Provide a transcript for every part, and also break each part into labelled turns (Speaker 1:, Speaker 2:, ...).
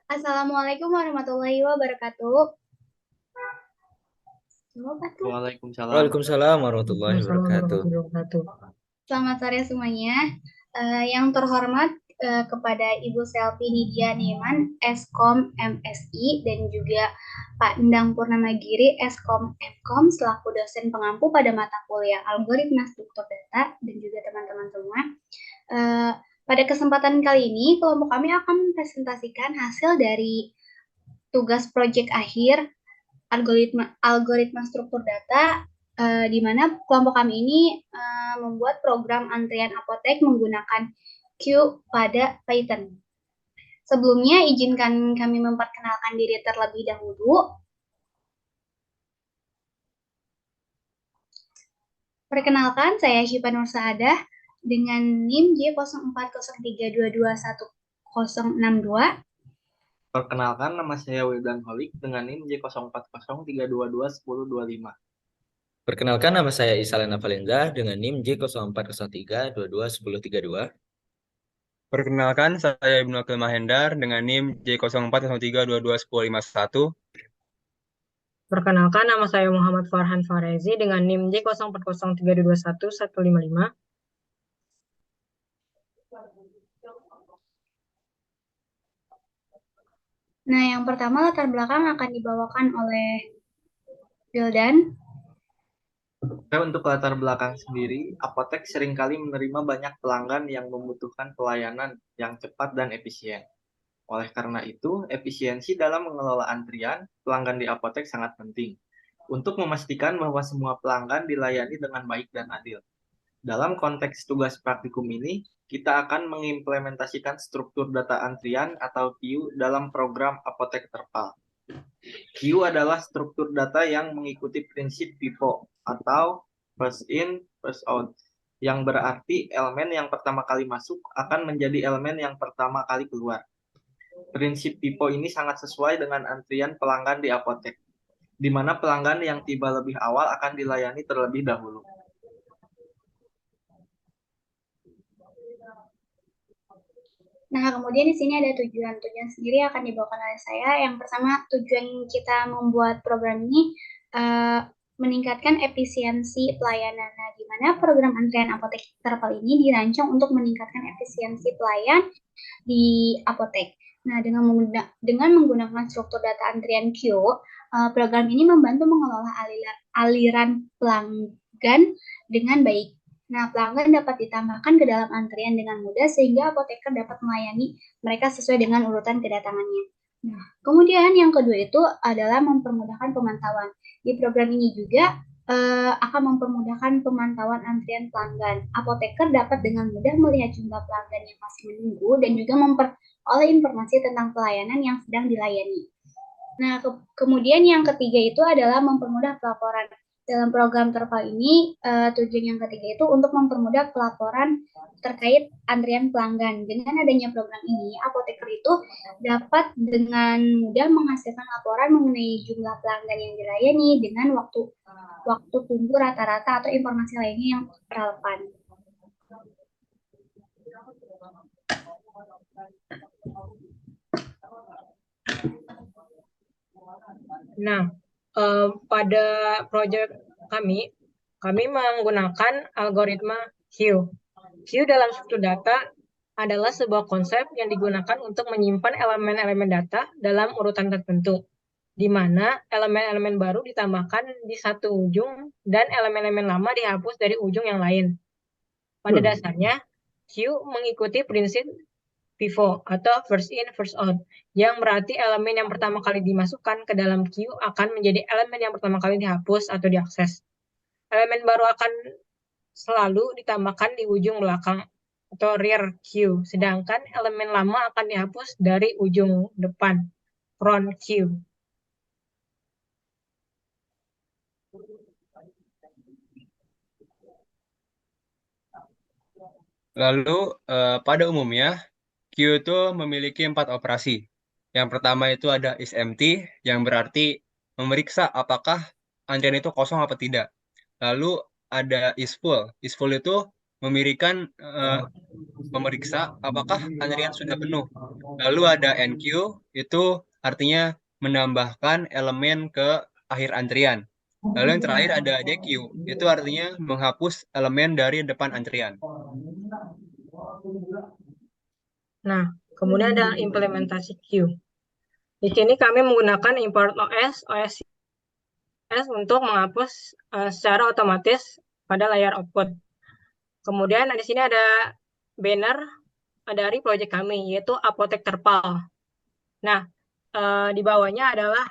Speaker 1: Assalamualaikum warahmatullahi wabarakatuh.
Speaker 2: Waalaikumsalam.
Speaker 3: Waalaikumsalam warahmatullahi
Speaker 4: Waalaikumsalam
Speaker 3: wabarakatuh.
Speaker 4: warahmatullahi wabarakatuh.
Speaker 1: Selamat sore semuanya. Yang terhormat kepada Ibu Selvi Nidia Neman, Eskom MSI, dan juga Pak Endang Purnamagiri, Eskom Mkom, selaku dosen pengampu pada mata kuliah Algoritma Struktur Data, dan juga teman-teman semua. Pada kesempatan kali ini, kelompok kami akan mempresentasikan hasil dari tugas proyek akhir algoritma struktur data, di mana kelompok kami ini membuat program antrian apotek menggunakan queue pada Python. Sebelumnya, izinkan kami memperkenalkan diri terlebih dahulu. Perkenalkan, saya Syifa Nur Saadah dengan NIM J0403221062.
Speaker 2: Perkenalkan, nama saya Wildan Holik dengan NIM J0403221025.
Speaker 3: Perkenalkan, nama saya Isalena Valenza dengan NIM J0403221032.
Speaker 5: Perkenalkan, saya Ibnu Akil Mahendar dengan NIM J0403221051.
Speaker 4: Perkenalkan, nama saya Muhammad Farhan Farezi dengan NIM J0403221155.
Speaker 1: Nah, yang pertama latar belakang akan dibawakan oleh Wildan.
Speaker 2: Untuk latar belakang sendiri, apotek seringkali menerima banyak pelanggan yang membutuhkan pelayanan yang cepat dan efisien. Oleh karena itu, efisiensi dalam mengelola antrian pelanggan di apotek sangat penting untuk memastikan bahwa semua pelanggan dilayani dengan baik dan adil. Dalam konteks tugas praktikum ini, kita akan mengimplementasikan struktur data antrian atau queue dalam program apotek terpal. Queue adalah struktur data yang mengikuti prinsip FIFO atau first in, first out, yang berarti elemen yang pertama kali masuk akan menjadi elemen yang pertama kali keluar. Prinsip FIFO ini sangat sesuai dengan antrian pelanggan di apotek, di mana pelanggan yang tiba lebih awal akan dilayani terlebih dahulu.
Speaker 1: Nah, kemudian di sini ada tujuan. Tujuan sendiri akan dibawakan oleh saya. Yang pertama, tujuan kita membuat program ini meningkatkan efisiensi pelayanan. Nah, di mana program antrian apotek terpal ini dirancang untuk meningkatkan efisiensi pelayan di apotek. Nah, dengan menggunakan struktur data antrian queue, program ini membantu mengelola aliran pelanggan dengan baik. Nah, pelanggan dapat ditambahkan ke dalam antrian dengan mudah sehingga apoteker dapat melayani mereka sesuai dengan urutan kedatangannya. Nah, kemudian yang kedua itu adalah mempermudahkan pemantauan. Di program ini juga akan mempermudahkan pemantauan antrian pelanggan. Apoteker dapat dengan mudah melihat jumlah pelanggan yang masih menunggu dan juga memperoleh informasi tentang pelayanan yang sedang dilayani. Nah, kemudian yang ketiga itu adalah mempermudah pelaporan. Dalam program terpal ini, tujuan yang ketiga itu untuk mempermudah pelaporan terkait antrian pelanggan. Dengan adanya program ini, apoteker itu dapat dengan mudah menghasilkan laporan mengenai jumlah pelanggan yang dilayani dengan waktu tunggu rata-rata atau informasi lainnya yang relevan.
Speaker 4: Nah, pada proyek kami menggunakan algoritma queue. Queue dalam struktur data adalah sebuah konsep yang digunakan untuk menyimpan elemen-elemen data dalam urutan tertentu, di mana elemen-elemen baru ditambahkan di satu ujung dan elemen-elemen lama dihapus dari ujung yang lain. Pada dasarnya, queue mengikuti prinsip FIFO atau first in, first out, yang berarti elemen yang pertama kali dimasukkan ke dalam queue akan menjadi elemen yang pertama kali dihapus atau diakses. Elemen baru akan selalu ditambahkan di ujung belakang atau rear queue, sedangkan elemen lama akan dihapus dari ujung depan, front queue.
Speaker 5: Lalu, pada umumnya, queue itu memiliki 4 operasi. Yang pertama itu ada isEmpty, yang berarti memeriksa apakah antrian itu kosong atau tidak. Lalu ada isFull. IsFull itu memeriksa apakah antrian sudah penuh. Lalu ada NQ, itu artinya menambahkan elemen ke akhir antrian. Lalu yang terakhir ada DQ, itu artinya menghapus elemen dari depan antrian.
Speaker 4: Nah, kemudian ada implementasi queue. Di sini kami menggunakan import OS untuk menghapus secara otomatis pada layar output. Kemudian di sini ada banner dari proyek kami, yaitu Apotek Terpal. Nah, di bawahnya adalah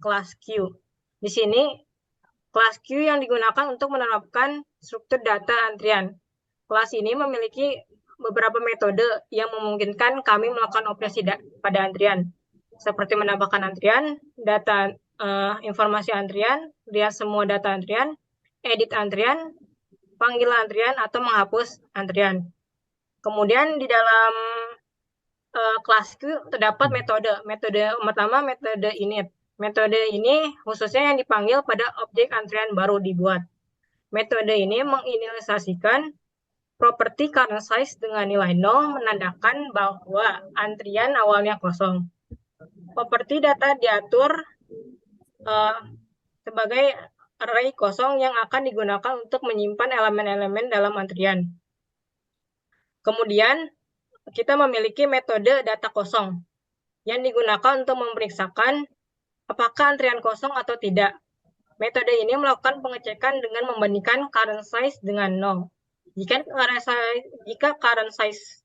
Speaker 4: kelas queue. Di sini kelas queue yang digunakan untuk menerapkan struktur data antrian. Kelas ini memiliki beberapa metode yang memungkinkan kami melakukan operasi pada antrian, seperti menambahkan antrian, data informasi antrian, lihat semua data antrian, edit antrian, panggil antrian, atau menghapus antrian. Kemudian di dalam kelas queue terdapat metode. Metode pertama metode init. Metode ini khususnya yang dipanggil pada objek antrian baru dibuat. Metode ini menginisialisasikan properti current size dengan nilai 0 menandakan bahwa antrian awalnya kosong. Properti data diatur sebagai array kosong yang akan digunakan untuk menyimpan elemen-elemen dalam antrian. Kemudian kita memiliki metode data kosong yang digunakan untuk memeriksakan apakah antrian kosong atau tidak. Metode ini melakukan pengecekan dengan membandingkan current size dengan 0. Jika current size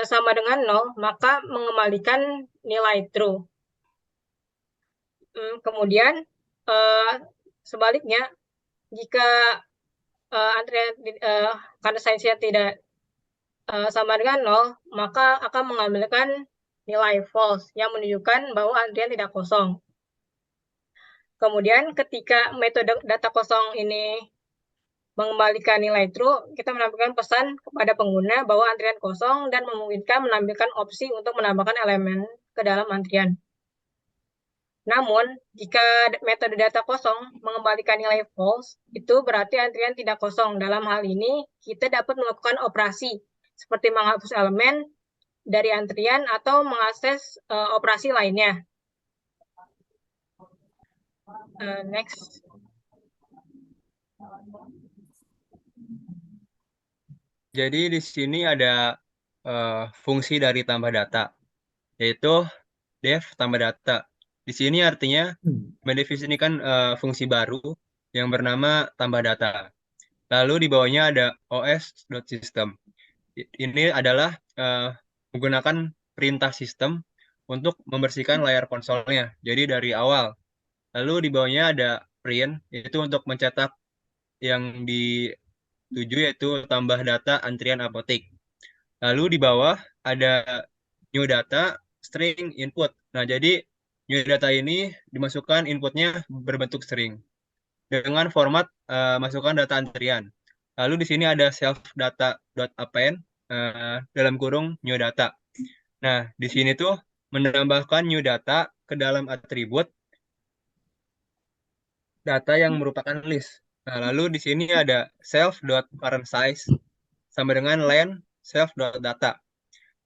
Speaker 4: sama dengan 0, maka mengembalikan nilai true. Kemudian sebaliknya, jika antrian current size-nya tidak sama dengan 0, maka akan mengambilkan nilai false yang menunjukkan bahwa antrian tidak kosong. Kemudian ketika metode data kosong ini mengembalikan nilai true, kita menampilkan pesan kepada pengguna bahwa antrian kosong dan memungkinkan menampilkan opsi untuk menambahkan elemen ke dalam antrian. Namun, jika metode data kosong mengembalikan nilai false, itu berarti antrian tidak kosong. Dalam hal ini, kita dapat melakukan operasi seperti menghapus elemen dari antrian atau mengakses operasi lainnya. Next.
Speaker 5: Jadi di sini ada fungsi dari tambah data, yaitu def tambah data. Di sini artinya mendefinisikan fungsi baru yang bernama tambah data. Lalu di bawahnya ada os.system. Ini adalah menggunakan perintah sistem untuk membersihkan layar konsolnya. Jadi dari awal. Lalu di bawahnya ada print, yaitu untuk mencetak yang dituju, yaitu tambah data antrian apotek. Lalu di bawah ada new data string input. Nah, jadi new data ini dimasukkan inputnya berbentuk string dengan format masukkan data antrian. Lalu di sini ada self data.append dalam kurung new data. Nah, di sini tuh menambahkan new data ke dalam atribut data yang merupakan list. Nah, lalu di sini ada self.current size sama dengan len self.data.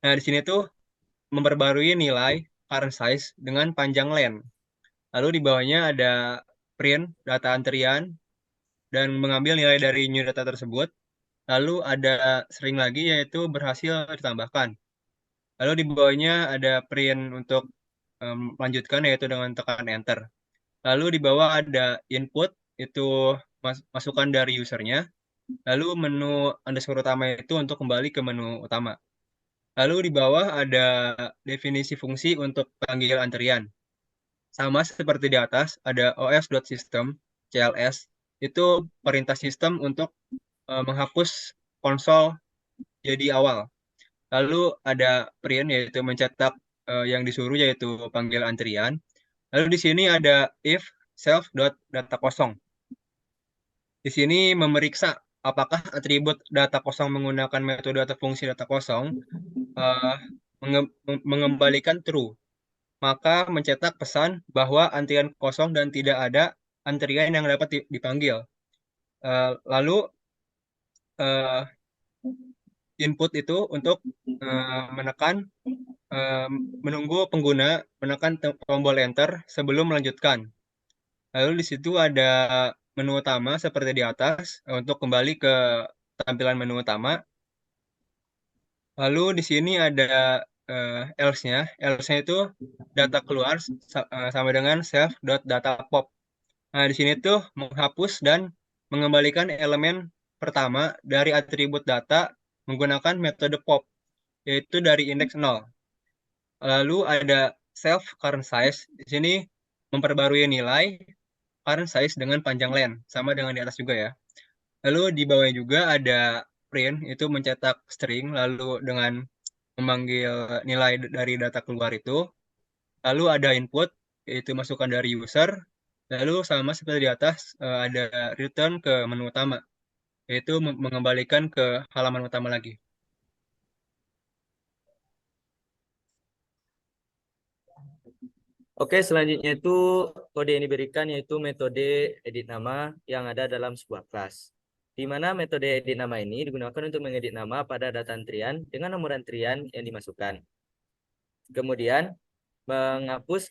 Speaker 5: Nah, di sini tuh memperbarui nilai current size dengan panjang len. Lalu di bawahnya ada print data antrian dan mengambil nilai dari new data tersebut. Lalu ada string lagi, yaitu berhasil ditambahkan. Lalu di bawahnya ada print untuk melanjutkan, yaitu dengan tekan enter. Lalu di bawah ada input, itu masukan dari usernya. Lalu menu underscore utama itu untuk kembali ke menu utama. Lalu di bawah ada definisi fungsi untuk panggil antrian. Sama seperti di atas, ada os.system, CLS, itu perintah sistem untuk menghapus konsol jadi awal. Lalu ada print, yaitu mencetak yang disuruh, yaitu panggil antrian. Lalu di sini ada if self.data kosong. Di sini memeriksa apakah atribut data kosong menggunakan metode atau fungsi data kosong mengembalikan true. Maka mencetak pesan bahwa antrian kosong dan tidak ada antrian yang dapat dipanggil. Lalu eh, input itu untuk menunggu pengguna menekan tombol enter sebelum melanjutkan. Lalu di situ ada menu utama seperti di atas untuk kembali ke tampilan menu utama. Lalu di sini ada else-nya. Else-nya itu data keluar sama dengan self.datapop. Nah, di sini tuh menghapus dan mengembalikan elemen pertama dari atribut data menggunakan metode pop, yaitu dari indeks 0. Lalu ada self current size. Di sini memperbarui nilai current size dengan panjang len, sama dengan di atas juga ya. Lalu di bawah juga ada print, itu mencetak string, lalu dengan memanggil nilai dari data keluar itu. Lalu ada input, yaitu masukan dari user. Lalu sama seperti di atas, ada return ke menu utama, yaitu mengembalikan ke halaman utama lagi.
Speaker 3: Oke, selanjutnya itu kode yang diberikan yaitu metode edit nama yang ada dalam sebuah kelas. Di mana metode edit nama ini digunakan untuk mengedit nama pada data antrian dengan nomor antrian yang dimasukkan. Kemudian menghapus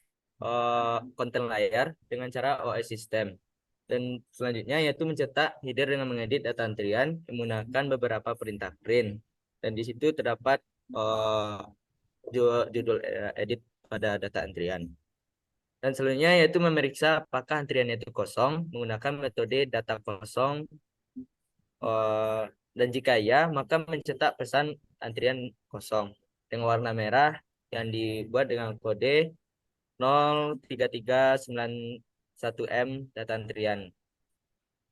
Speaker 3: konten layar dengan cara OS system. Dan selanjutnya yaitu mencetak header dengan mengedit data antrian menggunakan beberapa perintah print. Dan di situ terdapat judul edit pada data antrian. Dan selanjutnya yaitu memeriksa apakah antriannya itu kosong menggunakan metode data kosong. Dan jika iya, maka mencetak pesan antrian kosong dengan warna merah yang dibuat dengan kode 03391M data antrian.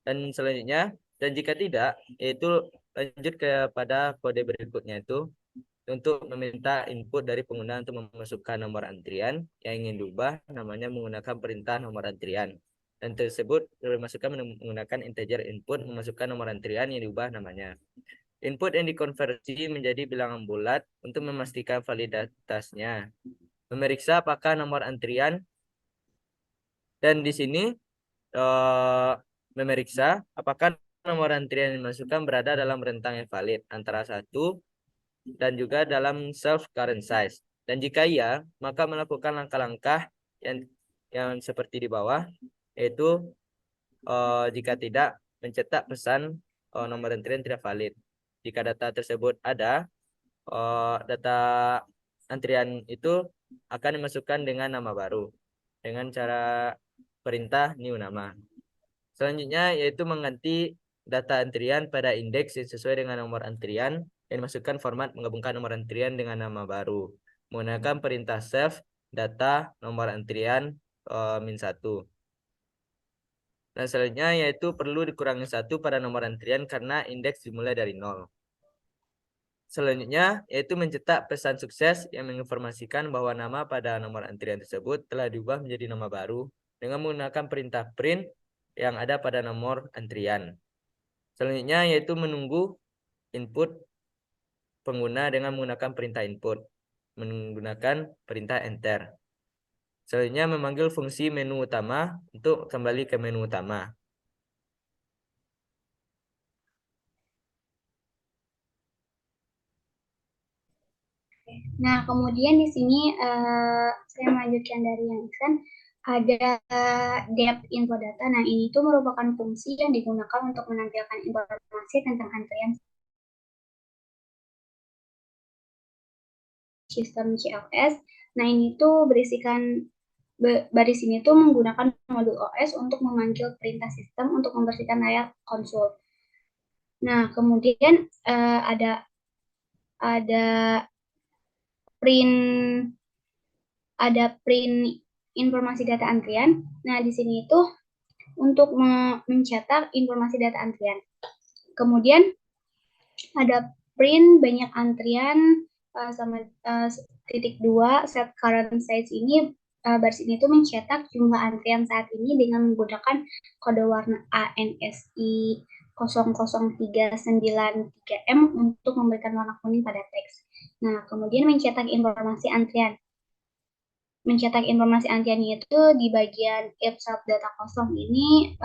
Speaker 3: Dan selanjutnya, dan jika tidak, yaitu lanjut kepada kode berikutnya itu untuk meminta input dari pengguna untuk memasukkan nomor antrian yang ingin diubah namanya menggunakan perintah nomor antrian. Dan tersebut dimasukkan menggunakan integer input memasukkan nomor antrian yang diubah namanya. Input yang dikonversi menjadi bilangan bulat untuk memastikan validitasnya. Memeriksa apakah nomor antrian dan di sini memeriksa apakah nomor antrian yang dimasukkan berada dalam rentang yang valid antara 1 dan juga dalam self current size. Dan jika iya, maka melakukan langkah-langkah yang seperti di bawah, yaitu jika tidak mencetak pesan nomor antrian tidak valid. Jika data tersebut ada, data antrian itu akan dimasukkan dengan nama baru dengan cara perintah new nama. Selanjutnya yaitu mengganti data antrian pada indeks yang sesuai dengan nomor antrian dan masukkan format menggabungkan nomor antrian dengan nama baru menggunakan perintah self data nomor antrian -1. Dan selanjutnya yaitu perlu dikurangi 1 pada nomor antrian karena indeks dimulai dari 0. Selanjutnya yaitu mencetak pesan sukses yang menginformasikan bahwa nama pada nomor antrian tersebut telah diubah menjadi nama baru dengan menggunakan perintah print yang ada pada nomor antrian. Selanjutnya yaitu menunggu input pengguna dengan menggunakan perintah input menggunakan perintah enter. Selanjutnya memanggil fungsi menu utama untuk kembali ke menu utama.
Speaker 1: Nah, kemudian di sini saya melanjutkan dari yang Iksan, ada depth info data. Nah, ini tuh merupakan fungsi yang digunakan untuk menampilkan informasi tentang antrian sistem CLS. Nah, ini tuh berisikan baris ini tuh menggunakan modul OS untuk memanggil perintah sistem untuk membersihkan layar konsol. Nah, kemudian ada print informasi data antrian. Nah, di sini itu untuk mencetak informasi data antrian. Kemudian ada print banyak antrian sama titik 2 set current size ini baris ini tuh mencetak jumlah antrian saat ini dengan menggunakan kode warna ANSI 003993M untuk memberikan warna kuning pada teks. Nah, kemudian mencetak informasi antrian. Mencetak informasi antrian itu di bagian if self data kosong ini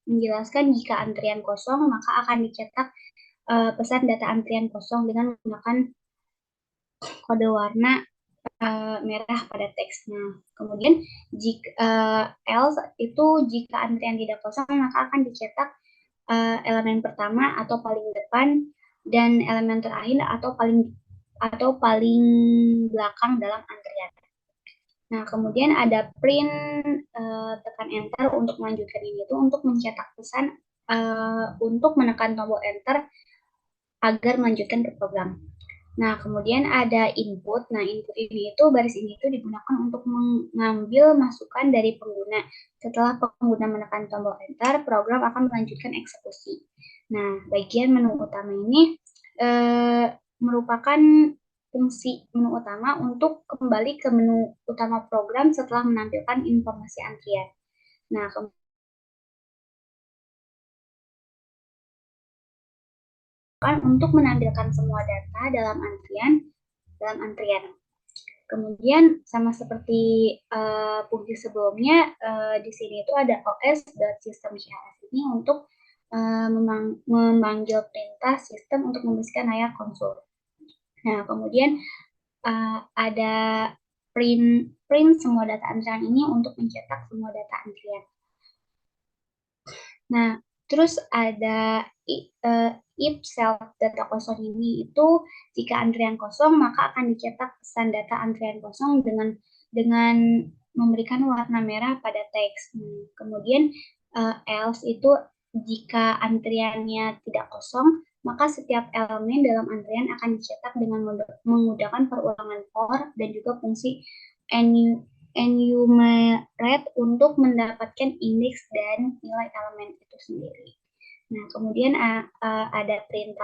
Speaker 1: menjelaskan jika antrian kosong maka akan dicetak pesan data antrian kosong dengan menggunakan kode warna merah pada teksnya. Kemudian else itu jika antrian tidak kosong maka akan dicetak elemen pertama atau paling depan dan elemen terakhir atau paling belakang dalam antrian. Nah, kemudian ada print, tekan enter untuk melanjutkan ini itu untuk mencetak pesan untuk menekan tombol enter agar melanjutkan ke program. Nah, kemudian ada input. Nah, input ini itu baris ini itu digunakan untuk mengambil masukan dari pengguna. Setelah pengguna menekan tombol enter, program akan melanjutkan eksekusi. Nah, bagian menu utama ini merupakan fungsi menu utama untuk kembali ke menu utama program setelah menampilkan informasi antrian. Nah, untuk menampilkan semua data dalam antrian. Kemudian sama seperti fungsi sebelumnya, di sini itu ada os.system.cs ini untuk memanggil perintah sistem untuk membersihkan layar konsol. Nah, kemudian ada print semua data antrian ini untuk mencetak semua data antrian. Nah, terus ada if self data kosong ini itu jika antrian kosong maka akan dicetak pesan data antrian kosong dengan memberikan warna merah pada teks. Kemudian else itu jika antriannya tidak kosong maka setiap elemen dalam antrian akan dicetak dengan menggunakan perulangan for dan juga fungsi enumerate untuk mendapatkan indeks dan nilai elemen itu sendiri. Nah, kemudian ada print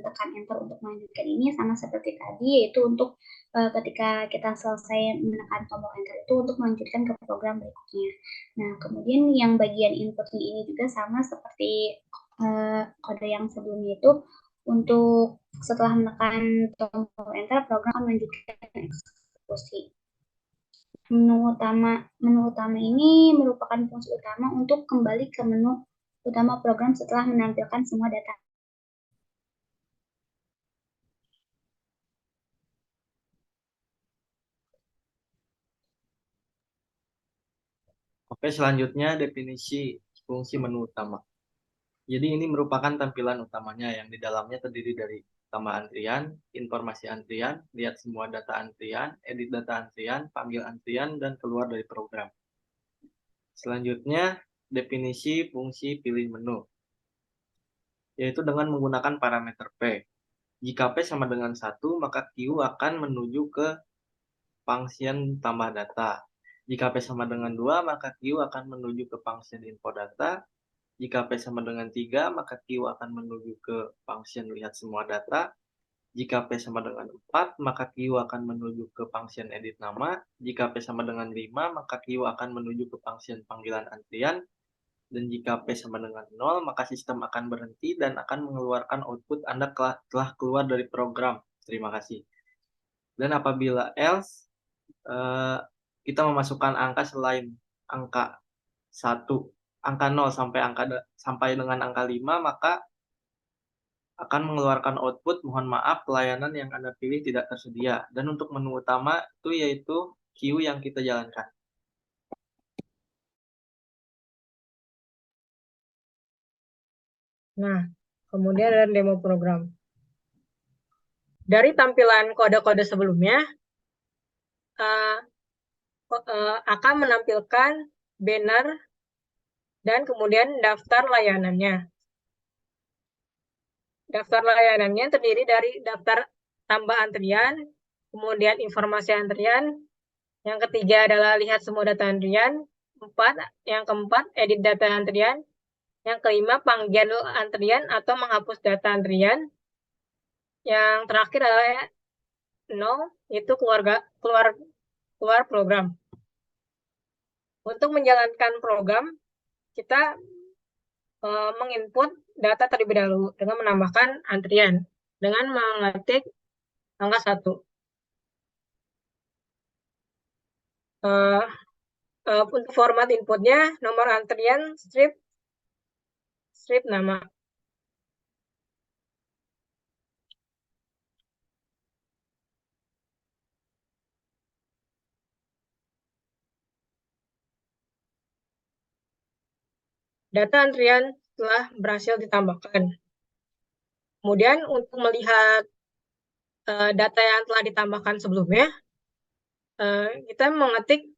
Speaker 1: tekan enter untuk melanjutkan ini sama seperti tadi, yaitu untuk ketika kita selesai menekan tombol enter itu untuk melanjutkan ke program berikutnya. Nah, kemudian yang bagian inputnya ini juga sama seperti kode yang sebelumnya itu, untuk setelah menekan tombol enter, program akan melanjutkan eksekusi. Menu utama ini merupakan fungsi utama untuk kembali ke menu utama program setelah menampilkan semua data.
Speaker 2: Oke, selanjutnya definisi fungsi menu utama. Jadi ini merupakan tampilan utamanya yang di dalamnya terdiri dari tambah antrian, informasi antrian, lihat semua data antrian, edit data antrian, panggil antrian, dan keluar dari program. Selanjutnya, definisi fungsi pilih menu, yaitu dengan menggunakan parameter P. Jika P sama dengan 1, maka Q akan menuju ke function tambah data. Jika P sama dengan 2, maka Q akan menuju ke function info data. Jika P sama dengan 3, maka Q akan menuju ke function lihat semua data. Jika P sama dengan 4, maka Q akan menuju ke function edit nama. Jika P sama dengan 5, maka Q akan menuju ke function panggilan antrian. Dan jika P sama dengan 0, maka sistem akan berhenti dan akan mengeluarkan output Anda telah keluar dari program. Terima kasih. Dan apabila else, kita memasukkan angka selain angka 1, angka 0 sampai dengan angka 5, maka akan mengeluarkan output mohon maaf pelayanan yang Anda pilih tidak tersedia. Dan untuk menu utama itu yaitu queue yang kita jalankan.
Speaker 4: Nah, kemudian ada demo program. Dari tampilan kode-kode sebelumnya, akan menampilkan banner dan kemudian daftar layanannya. Daftar layanannya terdiri dari daftar tambah antrian, kemudian informasi antrian, yang ketiga adalah lihat semua data antrian, yang keempat edit data antrian, yang kelima panggil antrian atau menghapus data antrian, yang terakhir adalah 0, itu keluar program. Untuk menjalankan program, kita menginput data terlebih dahulu dengan menambahkan antrian dengan mengetik angka 1. Untuk format inputnya nomor antrian strip nama. data antrian telah berhasil ditambahkan. Kemudian untuk melihat data yang telah ditambahkan sebelumnya, kita ngetik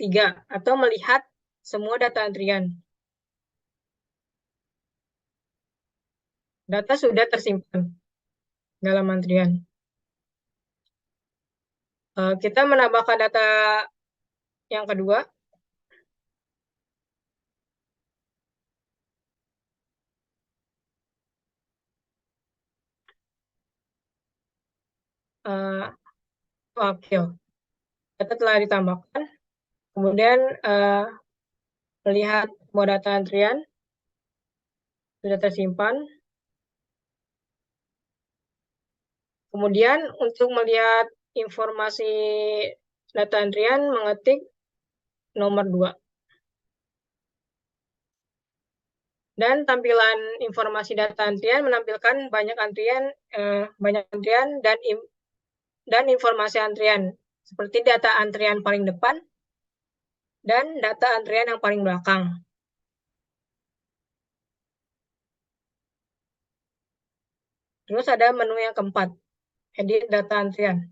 Speaker 4: 3 atau melihat semua data antrian. Data sudah tersimpan dalam antrian. Kita menambahkan data yang kedua. Oke, data telah ditambahkan. Kemudian melihat semua data antrian sudah tersimpan. Kemudian untuk melihat informasi data antrian mengetik nomor 2. Dan tampilan informasi data antrian menampilkan banyak antrian dan informasi antrian seperti data antrian paling depan dan data antrian yang paling belakang. Terus ada menu yang keempat, edit data antrian.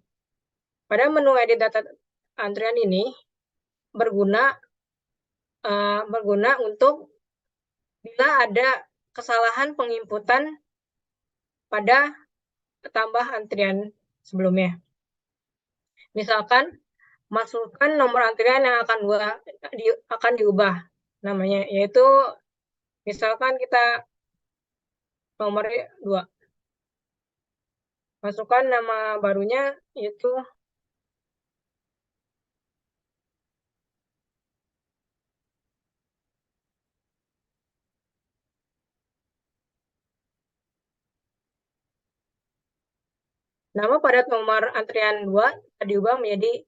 Speaker 4: Pada menu edit data antrian ini berguna untuk bila ada kesalahan penginputan pada tambah antrian sebelumnya. Misalkan masukkan nomor antrian yang akan diubah namanya, yaitu misalkan kita nomor 2. Masukkan nama barunya yaitu nama pada nomor antrian 2 diubah menjadi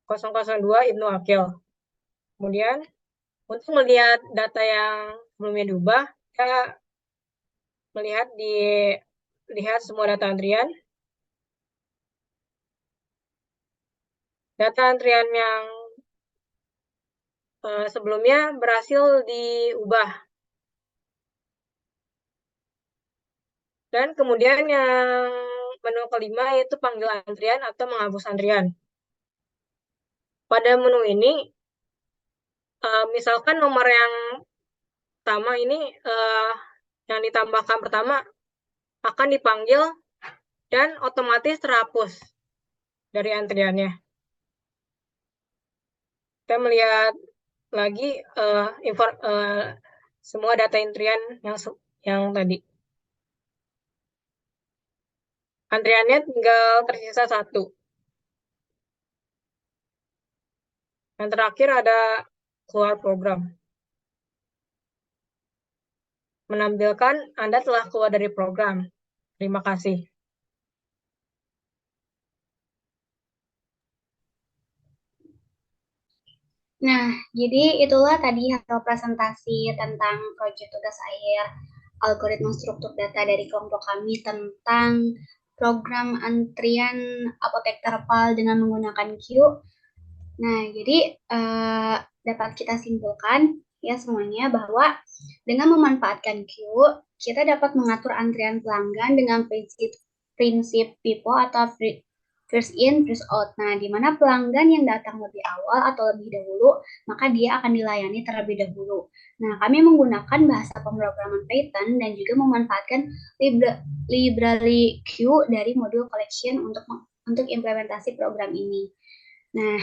Speaker 4: 002 Ibnu Akil. Kemudian untuk melihat data yang sebelumnya diubah, kita lihat semua data antrian. Data antrian yang sebelumnya berhasil diubah. Dan kemudian yang menu kelima yaitu panggil antrian atau menghapus antrian. Pada menu ini, misalkan nomor yang pertama ini yang ditambahkan pertama akan dipanggil dan otomatis terhapus dari antriannya. Kita melihat lagi semua data antrian yang tadi. Antriannya tinggal tersisa 1. Yang terakhir ada keluar program. Menampilkan Anda telah keluar dari program. Terima kasih.
Speaker 1: Nah, jadi itulah tadi hasil presentasi tentang proyek tugas akhir algoritma struktur data dari kelompok kami tentang program antrian apotek terpal dengan menggunakan Q. Nah, jadi dapat kita simpulkan ya semuanya bahwa dengan memanfaatkan Q, kita dapat mengatur antrian pelanggan dengan prinsip FIFO atau first in, first out. Nah, di mana pelanggan yang datang lebih awal atau lebih dahulu, maka dia akan dilayani terlebih dahulu. Nah, kami menggunakan bahasa pemrograman Python dan juga memanfaatkan library Q dari modul collection untuk implementasi program ini. Nah,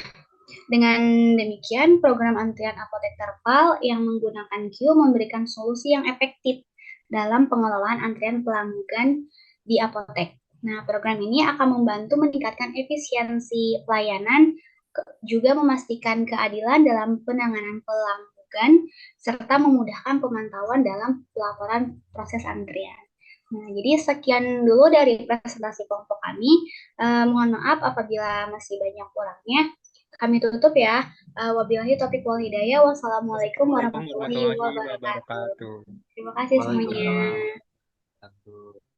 Speaker 1: dengan demikian, program antrian apotek terpal yang menggunakan Q memberikan solusi yang efektif dalam pengelolaan antrian pelanggan di apotek. Nah, program ini akan membantu meningkatkan efisiensi pelayanan, juga memastikan keadilan dalam penanganan pelanggan, serta memudahkan pemantauan dalam pelaporan proses antrian. Nah, jadi sekian dulu dari presentasi kelompok kami. Mohon maaf apabila masih banyak kurangnya. Kami tutup ya. Wabillahi taufiq wal hidayah. Wassalamualaikum warahmatullahi wabarakatuh. Terima kasih semuanya.
Speaker 2: Waalaikumsalam.